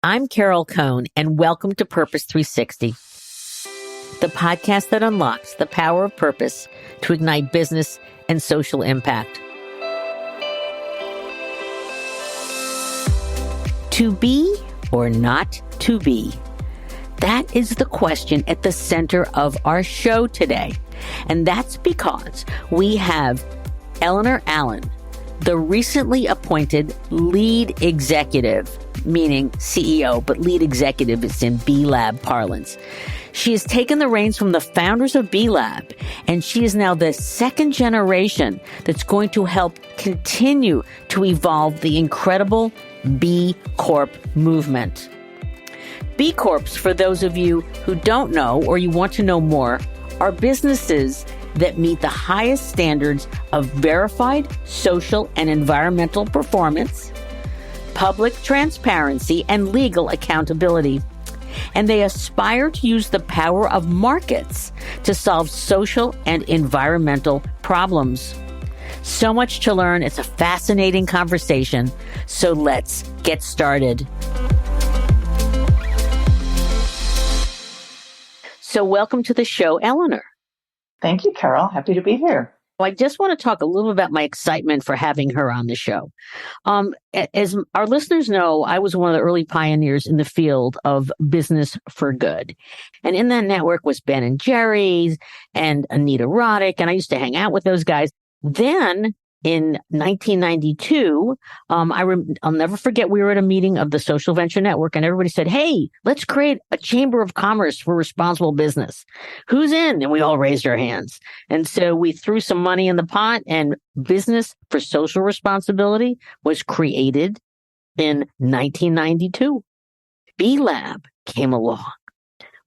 I'm Carol Cohn, and welcome to Purpose 360, the podcast that unlocks the power of purpose to ignite business and social impact. To be or not to be? That is the question at the center of our show today. And that's because we have Eleanor Allen, the recently appointed lead executive, meaning CEO, but lead executive is in B Lab parlance. She has taken the reins from the founders of B Lab, and she is now the second generation that's going to help continue to evolve the incredible B Corp movement. B Corps, for those of you who don't know or you want to know more, are businesses that meet the highest standards of verified social and environmental performance, public transparency, and legal accountability. And they aspire to use the power of markets to solve social and environmental problems. So much to learn. It's a fascinating conversation. So let's get started. So welcome to the show, Eleanor. Thank you, Carol. Happy to be here. I just want to talk a little about my excitement for having her on the show. As our listeners know, I was one of the early pioneers in the field of business for good. And in that network was Ben and Jerry's and Anita Roddick, and I used to hang out with those guys. Then in 1992, I'll never forget, we were at a meeting of the Social Venture Network and everybody said, hey, let's create a chamber of commerce for responsible business. Who's in? And we all raised our hands. And so we threw some money in the pot, and Business for Social Responsibility was created in 1992. B Lab came along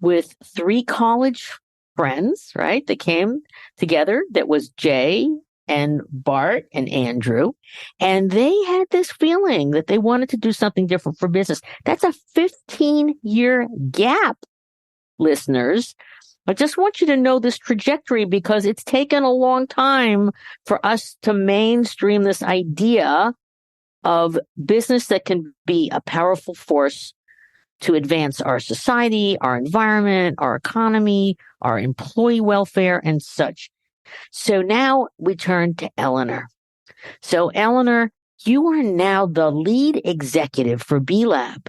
with three college friends, right? That came together. That was Jay and Bart and Andrew, and they had this feeling that they wanted to do something different for business. That's a 15-year gap, listeners. I just want you to know this trajectory because it's taken a long time for us to mainstream this idea of business that can be a powerful force to advance our society, our environment, our economy, our employee welfare, and such. So now we turn to Eleanor. So Eleanor, you are now the lead executive for B Lab.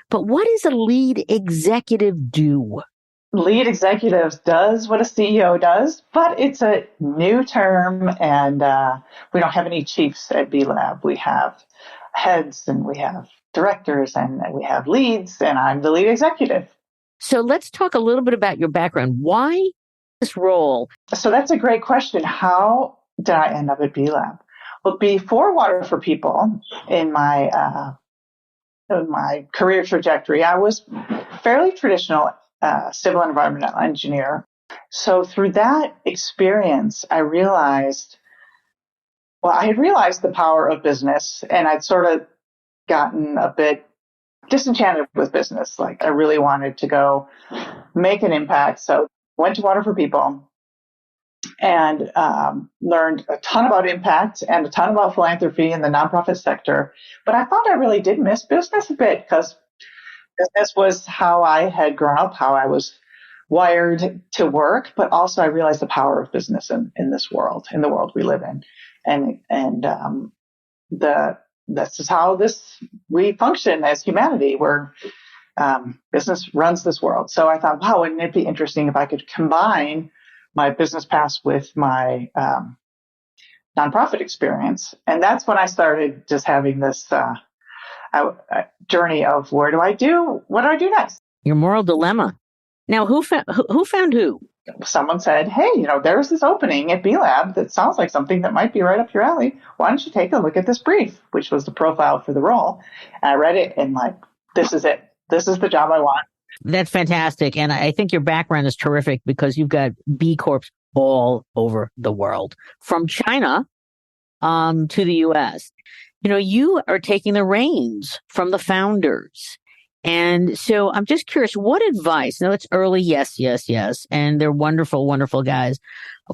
But what does a lead executive do? Lead executive does what a CEO does, but it's a new term, and we don't have any chiefs at B Lab. We have heads, and we have directors, and we have leads, and I'm the lead executive. So let's talk a little bit about your background. Why this role? So that's a great question. How did I end up at B Lab? Well, before Water for People, in my career trajectory, I was fairly traditional civil and environmental engineer. So through that experience, I had realized the power of business, and I'd sort of gotten a bit disenchanted with business. Like I really wanted to go make an impact. So went to Water for People and learned a ton about impact and a ton about philanthropy in the nonprofit sector. But I thought I really did miss business a bit because business was how I had grown up, how I was wired to work. But also I realized the power of business in this world, in the world we live in. And this is how we function as humanity. Business runs this world. So I thought, wow, wouldn't it be interesting if I could combine my business past with my nonprofit experience? And that's when I started just having this journey of what do I do next? Your moral dilemma. Now, who found who? Someone said, hey, there's this opening at B Lab that sounds like something that might be right up your alley. Why don't you take a look at this brief, which was the profile for the role. And I read it and this is it. This is the job I want. That's fantastic. And I think your background is terrific because you've got B Corps all over the world, from China to the U.S. You are taking the reins from the founders. And so I'm just curious, what advice? Now it's early, yes. And they're wonderful, wonderful guys.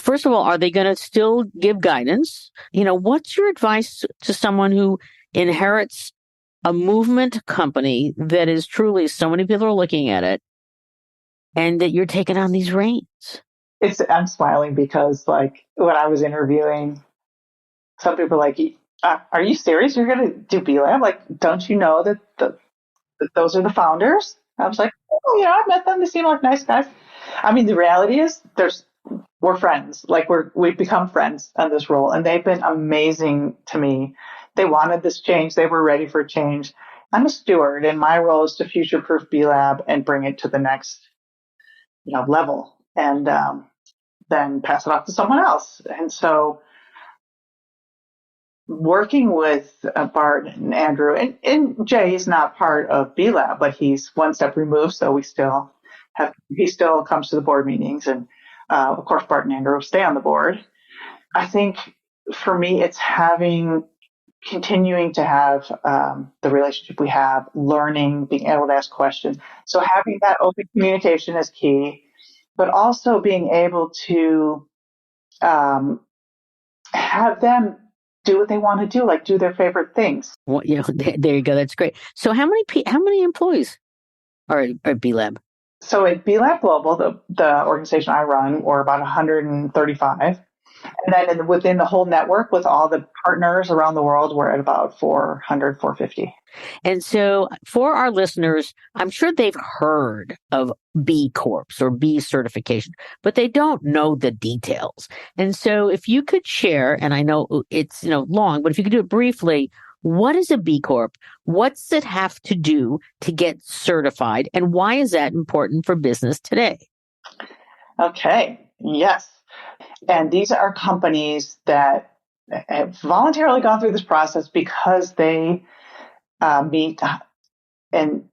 First of all, are they going to still give guidance? What's your advice to someone who inherits a movement company that is truly so many people are looking at it and that you're taking on these reins. I'm smiling because like when I was interviewing, some people are like, are you serious? You're going to do B Lab? Like, don't you know that that those are the founders? I was like, oh yeah, I met them. They seem like nice guys. I mean, the reality is we're friends. Like we've become friends on this role, and they've been amazing to me. They wanted this change. They were ready for change. I'm a steward, and my role is to future-proof B Lab and bring it to the next, level, and then pass it off to someone else. And so, working with Bart and Andrew, and Jay is not part of B Lab, but he's one step removed. So he still comes to the board meetings, and of course, Bart and Andrew stay on the board. I think for me, it's continuing to have the relationship we have, learning, being able to ask questions. So having that open communication is key, but also being able to have them do what they want to do, like do their favorite things. Well, there you go. That's great. So how many employees are at B Lab? So at B Lab Global, the organization I run, we're about 135. And then within the whole network with all the partners around the world, we're at about 400, 450. And so for our listeners, I'm sure they've heard of B Corps or B certification, but they don't know the details. And so if you could share, and I know it's long, but if you could do it briefly, what is a B Corp? What's it have to do to get certified? And why is that important for business today? Okay. Yes. And these are companies that have voluntarily gone through this process because they meet and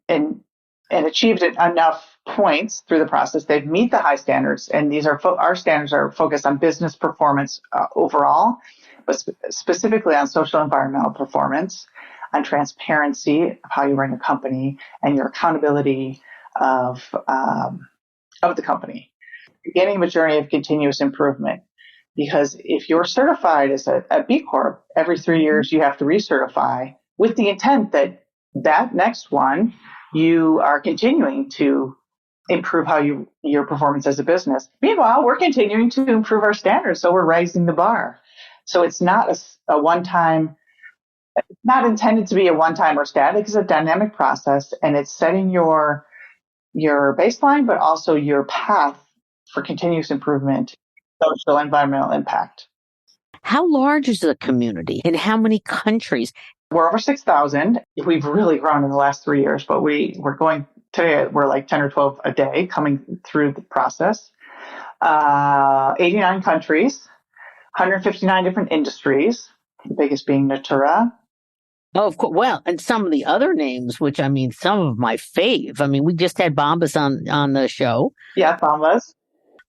achieved enough points through the process. They meet the high standards, and these are our standards are focused on business performance overall, but specifically on social and environmental performance, on transparency of how you run your company, and your accountability of the company. Beginning of a journey of continuous improvement. Because if you're certified as a B Corp, every 3 years you have to recertify with the intent that next one you are continuing to improve your performance as a business. Meanwhile, we're continuing to improve our standards, so we're raising the bar. So it's not a one-time, not intended to be a one-time or static. It's a dynamic process, and it's setting your baseline, but also your path for continuous improvement, social, environmental impact. How large is the community? In how many countries? We're over 6,000. We've really grown in the last 3 years, but we're going today. We're like 10 or 12 a day coming through the process. 89 countries, 159 different industries. The biggest being Natura. Oh, of course. Well, and some of the other names, which I mean, some of my fave. I mean, we just had Bombas on the show. Yeah, Bombas.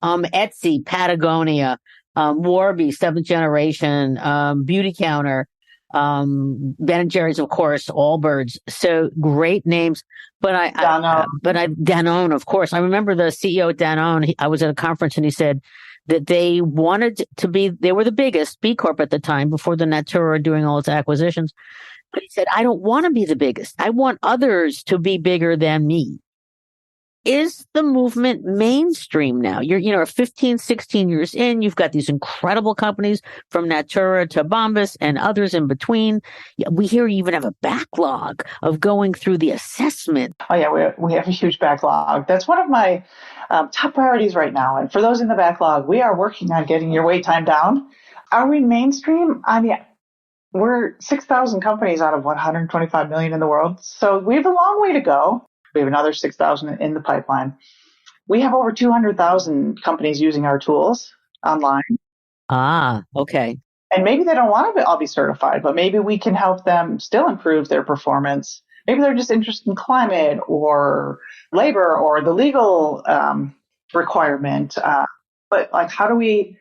Etsy, Patagonia, Warby, Seventh Generation, Beauty Counter, Ben & Jerry's, of course, Allbirds. So great names. But Danone, of course. I remember the CEO at Danone. I was at a conference and he said that they wanted to they were the biggest B Corp at the time before the Natura doing all its acquisitions. But he said, I don't want to be the biggest. I want others to be bigger than me. Is the movement mainstream now? You're 15, 16 years in. You've got these incredible companies from Natura to Bombas and others in between. We hear you even have a backlog of going through the assessment. Oh, yeah, we have a huge backlog. That's one of my top priorities right now. And for those in the backlog, we are working on getting your wait time down. Are we mainstream? I mean, we're 6,000 companies out of 125 million in the world. So we have a long way to go. We have another 6,000 in the pipeline. We have over 200,000 companies using our tools online. Ah, okay. And maybe they don't want to all be certified, but maybe we can help them still improve their performance. Maybe they're just interested in climate or labor or the legal requirement. But like, how do we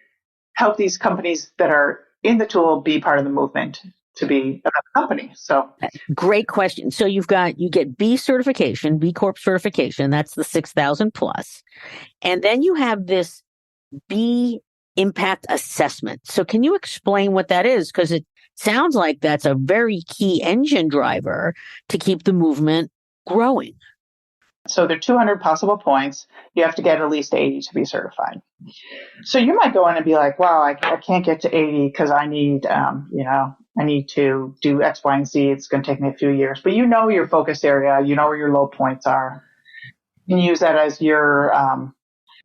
help these companies that are in the tool be part of the movement to be a company? So great question. So you get B certification, B Corp certification. That's the 6,000 plus. And then you have this B impact assessment. So can you explain what that is? Because Sounds like that's a very key engine driver to keep the movement growing. So there are 200 possible points. You have to get at least 80 to be certified. So you might go in and be like, wow, I can't get to 80 because I need, I need to do X, Y, and Z. It's going to take me a few years. But you know your focus area. You know where your low points are. You can use that as your own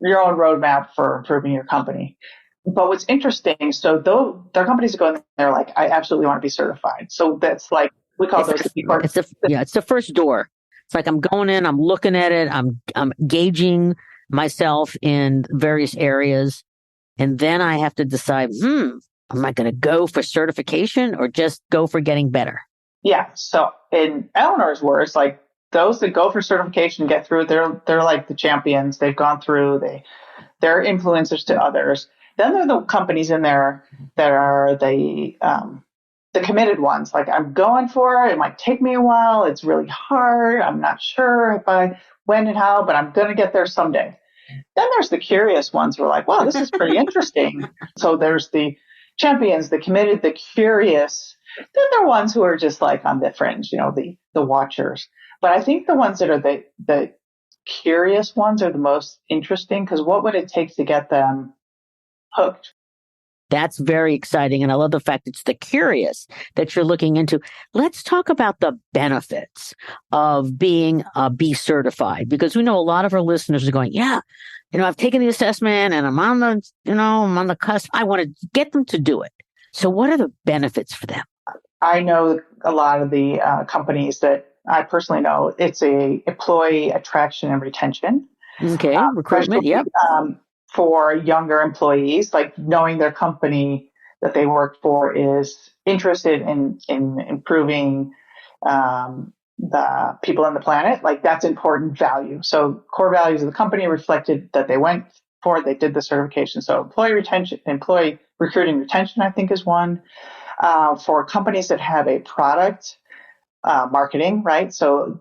roadmap for improving your company. But what's interesting, so though there are companies that go in there like, I absolutely want to be certified. So that's like, we call those the B Corp. It's the first door. It's like I'm going in, I'm looking at it, I'm gauging myself in various areas, and then I have to decide, am I going to go for certification or just go for getting better? Yeah. So in Eleanor's words, like those that go for certification get through, they're like the champions. They've gone through, they're influencers to others. Then there are the companies in there that are the committed ones. Like, I'm going for it. It might take me a while. It's really hard. I'm not sure when and how, but I'm going to get there someday. Then there's the curious ones who are like, wow, this is pretty interesting. So there's the champions, the committed, the curious. Then there are ones who are just like on the fringe, the watchers. But I think the ones that are the curious ones are the most interesting, because what would it take to get them hooked? That's very exciting. And I love the fact it's the curious that you're looking into. Let's talk about the benefits of being B certified, because we know a lot of our listeners are going, yeah, I've taken the assessment and I'm on the cusp. I want to get them to do it. So what are the benefits for them? I know a lot of the companies that I personally know, it's a employee attraction and retention. Okay, recruitment, yep. For younger employees, like knowing their company that they work for is interested in improving the people on the planet, like that's important value. So core values of the company reflected that they went for, they did the certification. So employee recruiting retention, I think, is one. For companies that have a product, marketing, right? So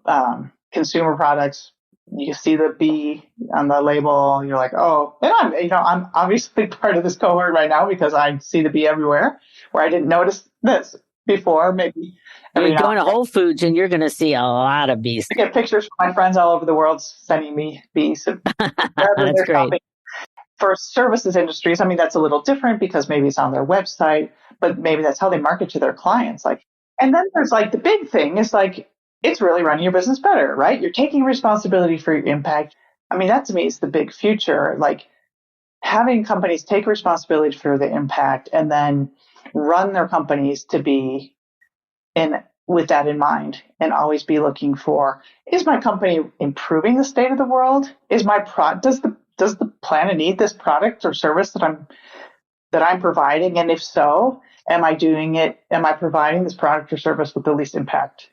consumer products, you see the B on the label, you're like, oh, and I'm obviously part of this cohort right now because I see the B everywhere, where I didn't notice this before. Maybe you're going to Whole Foods and you're going to see a lot of bees. I get pictures from my friends all over the world sending me bees. That's great. Shopping. For services industries, I mean, that's a little different because maybe it's on their website, but maybe that's how they market to their clients. Like, and then there's like the big thing is like, it's really running your business better, right? You're taking responsibility for your impact. I mean, that to me is the big future. Like having companies take responsibility for the impact and then run their companies to be with that in mind and always be looking for, is my company improving the state of the world? Is my does the planet need this product or service that I'm providing? And if so, am I providing this product or service with the least impact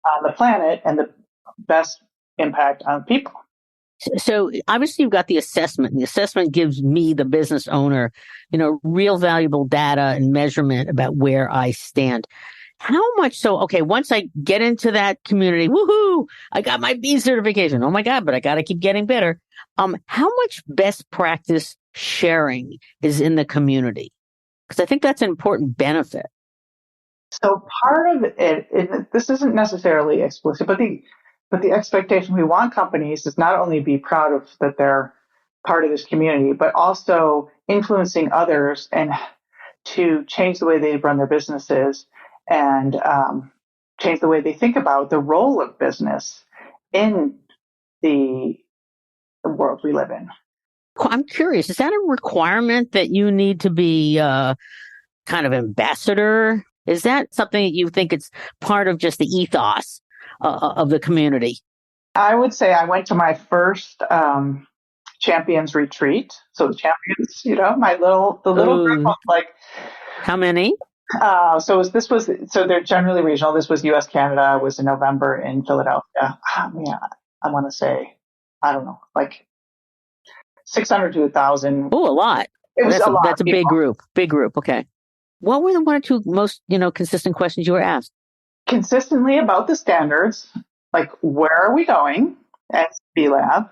on the planet and the best impact on people? So obviously you've got the assessment, and the assessment gives me, the business owner, real valuable data and measurement about where I stand. How much so? Okay, once I get into that community, woohoo, I got my B certification. Oh my God, but I got to keep getting better. How much best practice sharing is in the community? Because I think that's an important benefit. So part of it, this isn't necessarily explicit, but the expectation we want companies is not only be proud of that they're part of this community, but also influencing others and to change the way they run their businesses and change the way they think about the role of business in the world we live in. I'm curious, is that a requirement that you need to be kind of ambassador? Is that something that you think it's part of just the ethos of the community? I would say I went to my first champions retreat. So the champions, the little group of like. How many? So they're generally regional. This was U.S. Canada. It was in November in Philadelphia. I want to say, I don't know, like 600 to 1,000. Oh, a lot. It was a lot. That's a big group. Big group. Okay. What were the one or two most, consistent questions you were asked? Consistently about the standards, like where are we going as B Lab?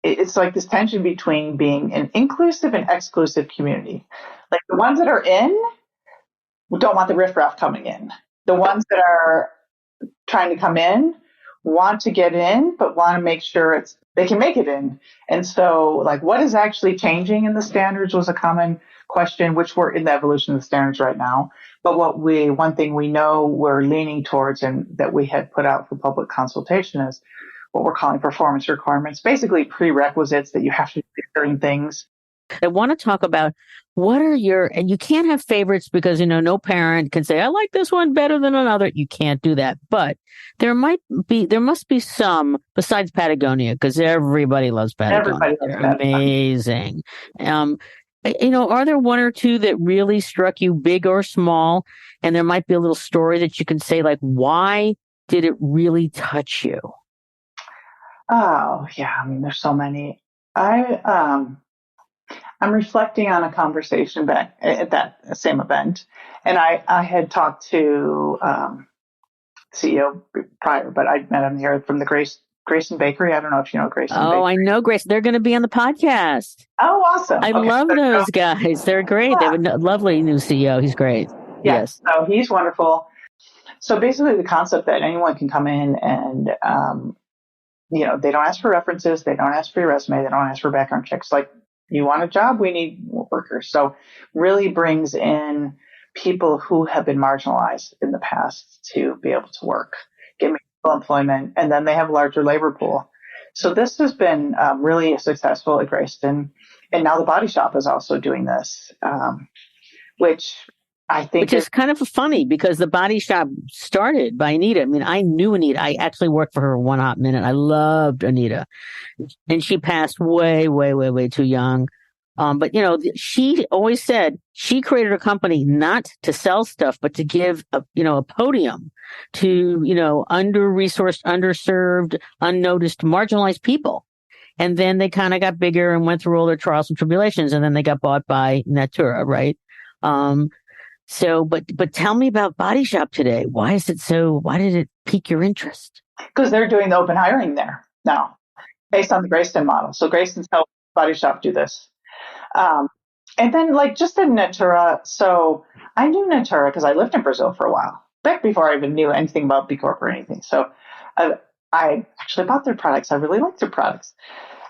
It's like this tension between being an inclusive and exclusive community. Like the ones that are in, don't want the riffraff coming in. The ones that are trying to come in want to get in, but want to make sure they can make it in. And so, like, what is actually changing in the standards was a common question, which we're in the evolution of the standards right now. But one thing we know we're leaning towards and that we had put out for public consultation is what we're calling performance requirements, basically prerequisites that you have to do certain things. I want to talk about and you can't have favorites because, no parent can say, I like this one better than another. You can't do that. But there must be some besides Patagonia, because everybody loves Patagonia. Everybody loves They're amazing. Are there one or two that really struck you, big or small? And there might be a little story that you can say, like, why did it really touch you? Oh, yeah. I mean, there's so many. I'm reflecting on a conversation back at that same event, and I had talked to CEO prior, but I'd met him here from the Grayson Bakery. I don't know if you know Grayson Bakery. I know Grace. They're going to be on the podcast. Oh, awesome. I love those guys. They're great. Yeah. They have a lovely new CEO. He's great. Yes. So he's wonderful. So basically the concept that anyone can come in and, they don't ask for references. They don't ask for your resume. They don't ask for background checks. Like, you want a job? We need workers. So really brings in people who have been marginalized in the past to be able to work, get meaningful employment, and then they have a larger labor pool. So this has been really successful at Grayston. And now the Body Shop is also doing this, which I think is kind of funny because the Body Shop started by Anita. I mean, I knew Anita. I actually worked for her one hot minute. I loved Anita. And she passed way, way, way, way too young. But, she always said she created a company not to sell stuff, but to give a podium to, under-resourced, underserved, unnoticed, marginalized people. And then they kind of got bigger and went through all their trials and tribulations. And then they got bought by Natura, right? So, but tell me about Body Shop today. Why did it pique your interest? Because they're doing the open hiring there now, based on the Grayston model. So Grayston's helped Body Shop do this. And then just in Natura, so I knew Natura because I lived in Brazil for a while, back before I even knew anything about B Corp or anything. So I actually bought their products. I really liked their products.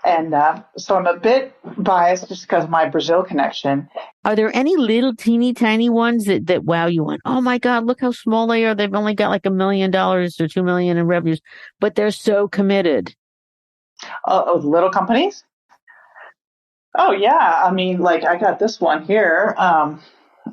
And so I'm a bit biased just because of my Brazil connection. Are there any little teeny tiny ones that wow, you went, oh my God, look how small they are. They've only got like $1 million or $2 million in revenues, but they're so committed. Little companies? Oh yeah. I mean, I got this one here on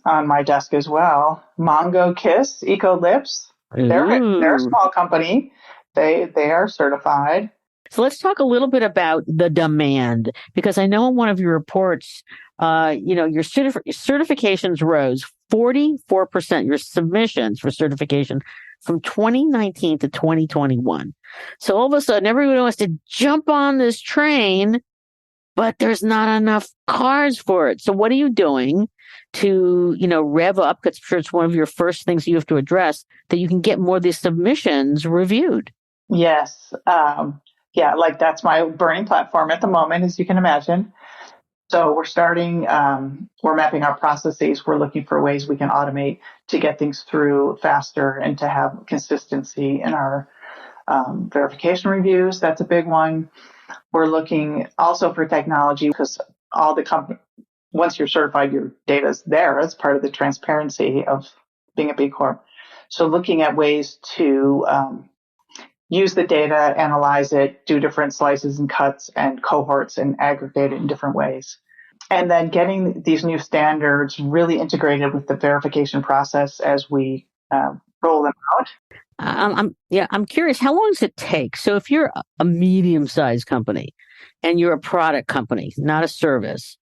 my desk as well. Mongo Kiss Eco Lips. They're a small company. They are certified. So let's talk a little bit about the demand, because I know in one of your reports, your certifications rose 44%, your submissions for certification from 2019 to 2021. So all of a sudden, everyone wants to jump on this train, but there's not enough cars for it. So what are you doing to, rev up? Because I'm sure it's one of your first things you have to address, that you can get more of these submissions reviewed. Yes. Yeah, that's my burning platform at the moment, as you can imagine. So we're starting, we're mapping our processes. We're looking for ways we can automate to get things through faster and to have consistency in our verification reviews. That's a big one. We're looking also for technology because once you're certified, your data's there as part of the transparency of being a B Corp. So looking at ways to use the data, analyze it, do different slices and cuts and cohorts and aggregate it in different ways. And then getting these new standards really integrated with the verification process as we roll them out. I'm curious, how long does it take? So if you're a medium-sized company and you're a product company, not a service,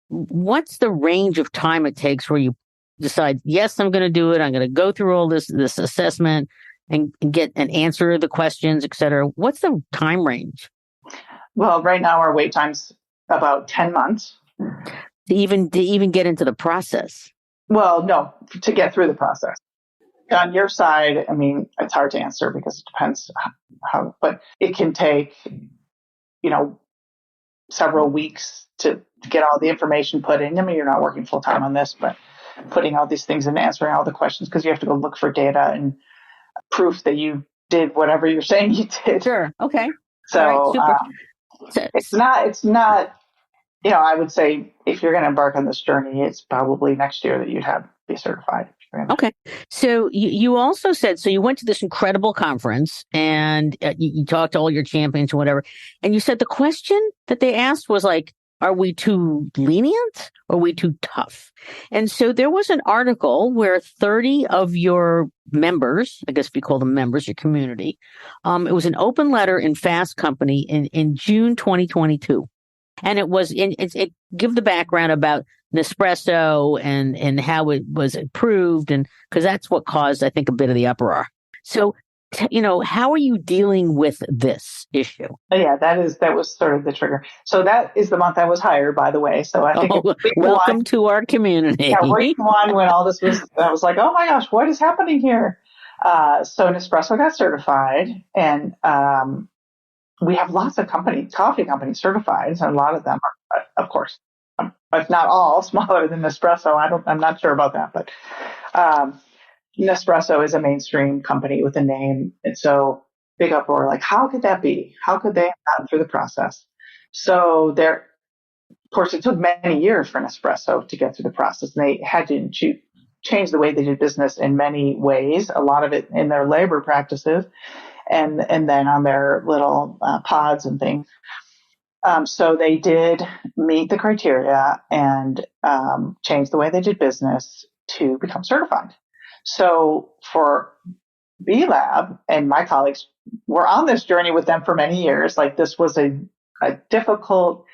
what's the range of time it takes where you decide, yes, I'm going to do it. I'm going to go through all this assessment and get an answer to the questions, et cetera. What's the time range? Well, right now our wait time's about 10 months. To even get into the process? Well, no, to get through the process. On your side, I mean, it's hard to answer because it depends how, but it can take, several weeks to get all the information put in. I mean, you're not working full time on this, but putting all these things and answering all the questions because you have to go look for data and proof that you did whatever you're saying you did. Sure. Okay. So All right. Super. it's not, I would say if you're going to embark on this journey, it's probably next year that you'd be certified. Okay. So you also said, so you went to this incredible conference and you talked to all your champions or whatever. And you said the question that they asked was like, are we too lenient or are we too tough? And so there was an article where 30 of your members, I guess if you call them members, your community, it was an open letter in Fast Company in June 2022. And it give the background about Nespresso and how it was approved, and because that's what caused, I think, a bit of the uproar. So, how are you dealing with this issue? Yeah, that was sort of the trigger. So that is the month I was hired, by the way. So I think welcome to our community. Yeah, week one when all this was, I was like, oh my gosh, what is happening here? So Nespresso got certified, and we have lots of coffee companies certified, and a lot of them are, of course, if not all, smaller than Nespresso. I'm not sure about that, but Nespresso is a mainstream company with a name, and so big uproar. Like, how could that be? How could they have gotten through the process? So of course, it took many years for Nespresso to get through the process, and they had to change the way they did business in many ways. A lot of it in their labor practices, and then on their little pods and things. So they did meet the criteria and change the way they did business to become certified. So for B Lab and my colleagues, were on this journey with them for many years. Like, this was a difficult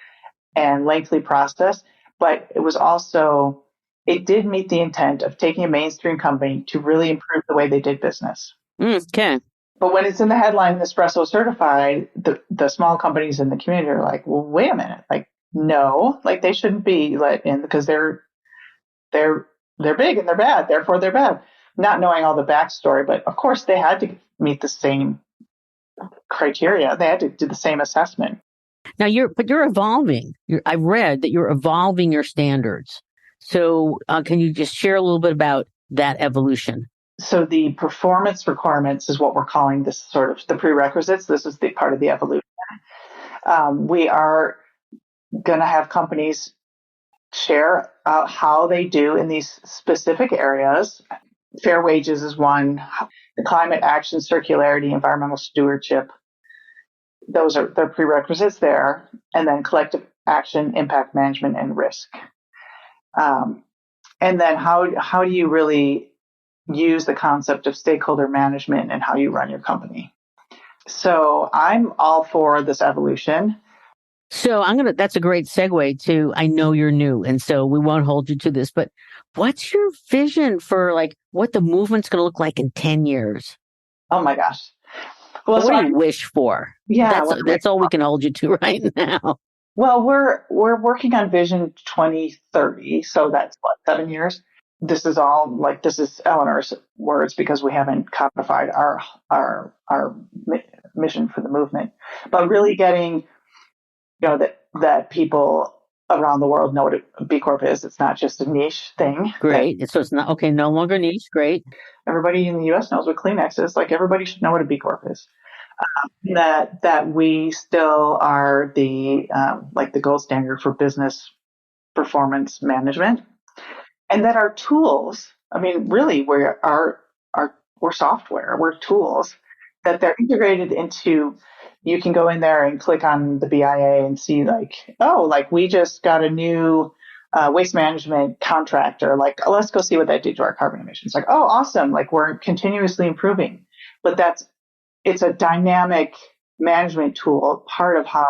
and lengthy process, but it did meet the intent of taking a mainstream company to really improve the way they did business. Okay. But when it's in the headline, Nespresso certified, the small companies in the community are like, well, wait a minute. Like, no, like they shouldn't be let in because they're big and they're bad. Therefore, they're bad. Not knowing all the backstory, but of course they had to meet the same criteria. They had to do the same assessment. Now you're evolving. I read that you're evolving your standards. So can you just share a little bit about that evolution? So the performance requirements is what we're calling this sort of the prerequisites. This is the part of the evolution. We are going to have companies share how they do in these specific areas. Fair wages is one. The climate action, circularity, environmental stewardship. Those are the prerequisites there. And then collective action, impact management, and risk. And then how do you really use the concept of stakeholder management and how you run your company? So I'm all for this evolution. So that's a great segue to, I know you're new, and so we won't hold you to this, but what's your vision for like what the movement's going to look like in 10 years? Oh my gosh. Well, what do you wish for? Yeah. That's all we can hold you to right now. Well, we're working on Vision 2030. So that's 7 years. This is Eleanor's words because we haven't codified our mission for the movement, but really getting, that people around the world know what a B Corp is. It's not just a niche thing. Great. So it's not, okay, no longer niche. Great. Everybody in the U.S. knows what Kleenex is. Like, everybody should know what a B Corp is. That we still are the gold standard for business performance management, and that our tools, I mean, really, we're software, we're tools, that they're integrated into. You can go in there and click on the BIA and see we just got a new waste management contractor. Like, let's go see what that did to our carbon emissions. Like, oh, awesome. Like, we're continuously improving. But it's a dynamic management tool, part of how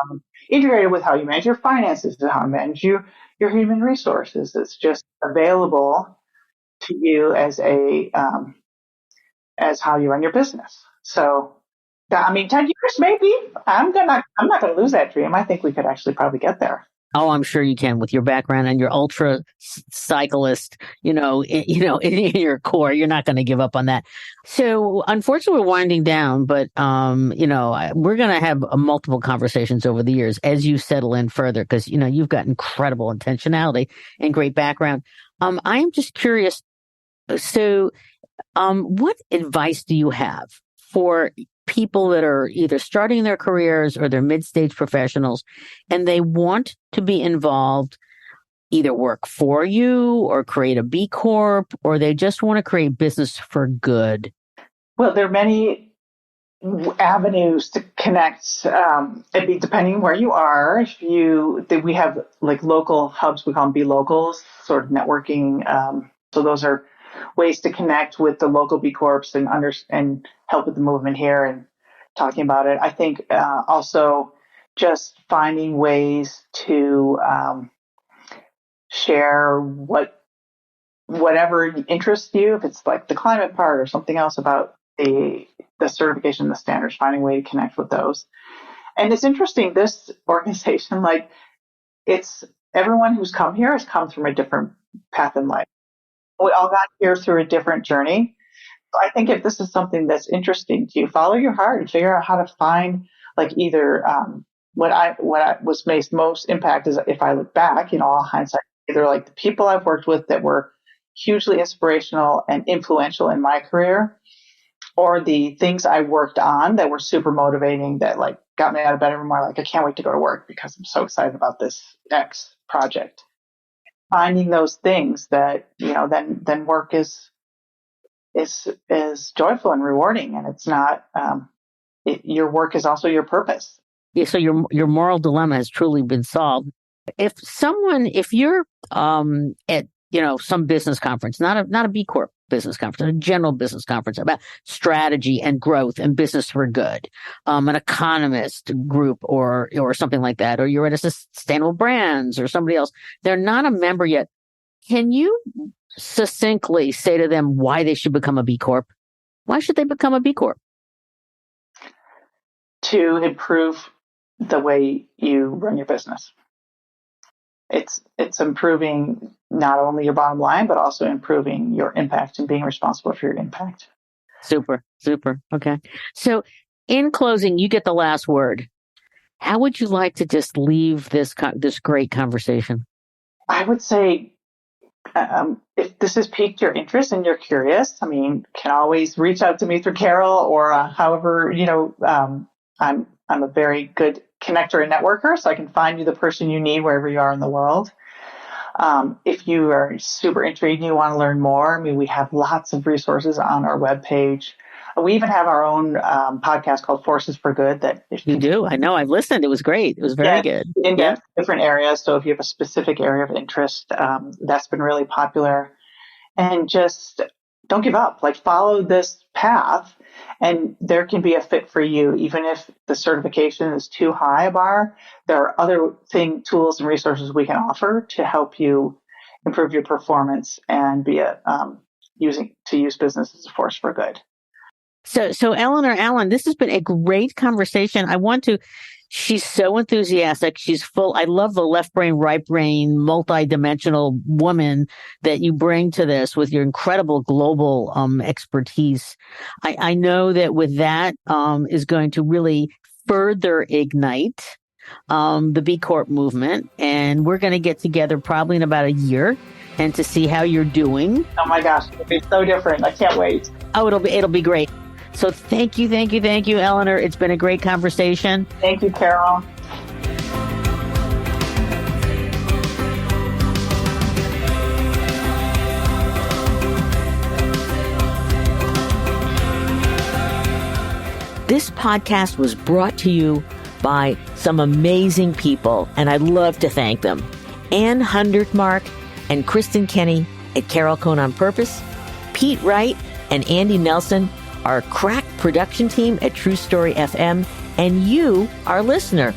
integrated with how you manage your finances, to how you manage your human resources. It's just available to you as how you run your business. So, 10 years maybe. I'm not going to lose that dream. I think we could actually probably get there. Oh, I'm sure you can with your background and your ultra cyclist, in your core. You're not going to give up on that. So unfortunately, we're winding down, but, we're going to have multiple conversations over the years as you settle in further because, you've got incredible intentionality and great background. I am just curious. So, what advice do you have for people that are either starting their careers or they're mid-stage professionals and they want to be involved, either work for you or create a B Corp, or they just want to create business for good? Well, there are many avenues to connect. It'd be depending where you are. We have like local hubs, we call them B locals, sort of networking. So those are ways to connect with the local B Corps and help with the movement here and talking about it. I think also just finding ways to share whatever interests you, if it's like the climate part or something else about the certification, the standards, finding a way to connect with those. And it's interesting, this organization, like it's everyone who's come here has come from a different path in life. We all got here through a different journey. So I think if this is something that's interesting to you, follow your heart and figure out how to find like either what was makes most impact is if I look back, all hindsight, either like the people I've worked with that were hugely inspirational and influential in my career, or the things I worked on that were super motivating that like got me out of bed every morning. Like I can't wait to go to work because I'm so excited about this X project. Finding those things that, then work is joyful and rewarding, and it's not, your work is also your purpose. Yeah. So your moral dilemma has truly been solved. If you're at some business conference, not a B Corp business conference, a general business conference about strategy and growth and business for good, an economist group or something like that, or you're at a sustainable brands or somebody else, they're not a member yet. Can you succinctly say to them why they should become a B Corp? Why should they become a B Corp? To improve the way you run your business. It's improving not only your bottom line, but also improving your impact and being responsible for your impact. Super. Okay. So in closing, you get the last word. How would you like to just leave this great conversation? I would say, if this has piqued your interest and you're curious, can always reach out to me through Carol or however, I'm a very good connector and networker, so I can find you the person you need wherever you are in the world. If you are super intrigued and you want to learn more, we have lots of resources on our webpage. We even have our own podcast called Forces for Good. That you do. I know. I've listened. It was great. It was very good. In depth, different areas. So if you have a specific area of interest, that's been really popular. And just don't give up. Like follow this path, and there can be a fit for you. Even if the certification is too high a bar, there are other tools and resources we can offer to help you improve your performance and be use business as a force for good. So Eleanor Allen, this has been a great conversation. She's so enthusiastic. She's full. I love the left brain, right brain, multi-dimensional woman that you bring to this with your incredible global expertise. I know that with that is going to really further ignite the B Corp movement. And we're going to get together probably in about a year and to see how you're doing. Oh my gosh, it'll be so different. I can't wait. Oh, it'll be great. So thank you, Eleanor. It's been a great conversation. Thank you, Carol. This podcast was brought to you by some amazing people, and I'd love to thank them. Ann Hundertmark and Kristen Kenny at Carol Cone on Purpose, Pete Wright and Andy Nelson, our crack production team at True Story FM, and you, our listener.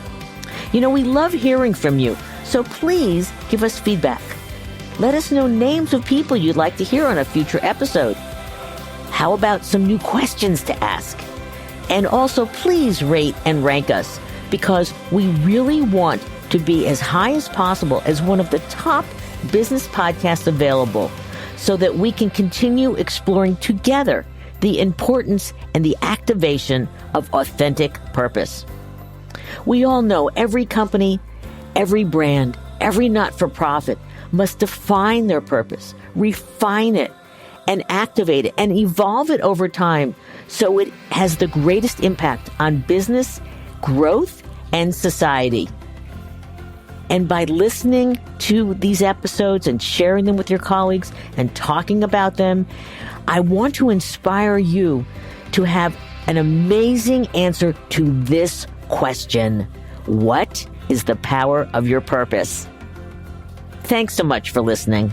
We love hearing from you, so please give us feedback. Let us know names of people you'd like to hear on a future episode. How about some new questions to ask? And also, please rate and rank us, because we really want to be as high as possible as one of the top business podcasts available, so that we can continue exploring together the importance and the activation of authentic purpose. We all know every company, every brand, every not-for-profit must define their purpose, refine it, and activate it and evolve it over time so it has the greatest impact on business, growth, and society. And by listening to these episodes and sharing them with your colleagues and talking about them, I want to inspire you to have an amazing answer to this question. What is the power of your purpose? Thanks so much for listening.